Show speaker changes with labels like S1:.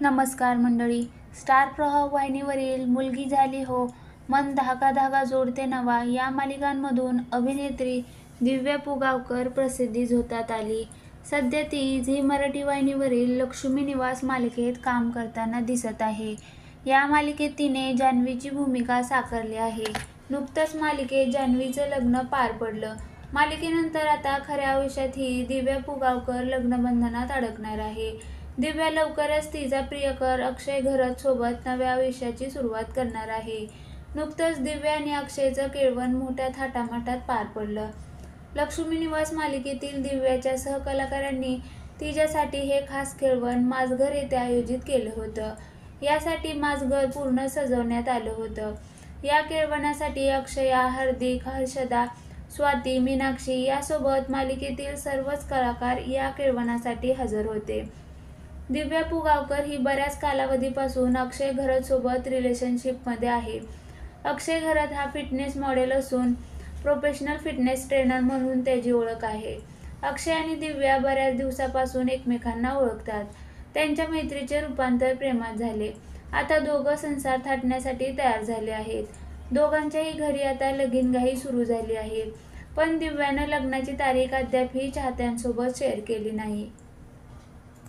S1: नमस्कार मंडळी. स्टार प्रवाह वाहिनीवरील मुलगी झाली हो, मन धागा धागा जोडते नवा या मालिकांमधून अभिनेत्री दिव्या पुगावकर प्रसिद्धी झोतात आली. सध्या ती झी मराठी वाहिनीवरील लक्ष्मी निवास मालिकेत काम करताना दिसत आहे. या मालिकेत तिने जान्हवीची भूमिका साकारली आहे. नुकतंच मालिकेत जान्हवीचं लग्न पार पडलं. मालिकेनंतर आता खऱ्या आयुष्यात ही दिव्या पुगावकर लग्नबंधनात अडकणार आहे. दिव्या लवकरच तिचा प्रियकर अक्षय घरत सोबत नव्या आयुष्याची सुरुवात करणार आहे. नुकतंच दिव्या आणि अक्षयचं केळवण मोठ्या थाटामाटात पार पडलं. लक्ष्मी निवास मालिकेतील दिव्याच्या सहकलाकारांनी तिच्यासाठी हे खास केळवण माझघर येथे आयोजित केलं होतं. यासाठी माझघर पूर्ण सजवण्यात आलं होतं. या केळवणासाठी अक्षया, हार्दिक, हर्षदा, स्वाती, मीनाक्षी यासोबत मालिकेतील सर्वच कलाकार या केळवणासाठी हजर होते. दिव्या पुगावकर ही बऱ्याच कालावधीपासून अक्षय घरत सोबत रिलेशनशिपमध्ये आहे. अक्षय घरत हा फिटनेस मॉडेल असून प्रोफेशनल फिटनेस ट्रेनर म्हणून त्याची ओळख आहे. अक्षय आणि दिव्या बऱ्याच दिवसापासून एकमेकांना ओळखतात. त्यांच्या मैत्रीचे रूपांतर प्रेमात झाले. आता दोघं संसार थाटण्यासाठी तयार झाले आहेत. दोघांच्याही घरी आता लगीनघाई सुरू झाली आहे. पण दिव्यानं लग्नाची तारीख अद्यापही चाहत्यांसोबत शेअर केली नाही.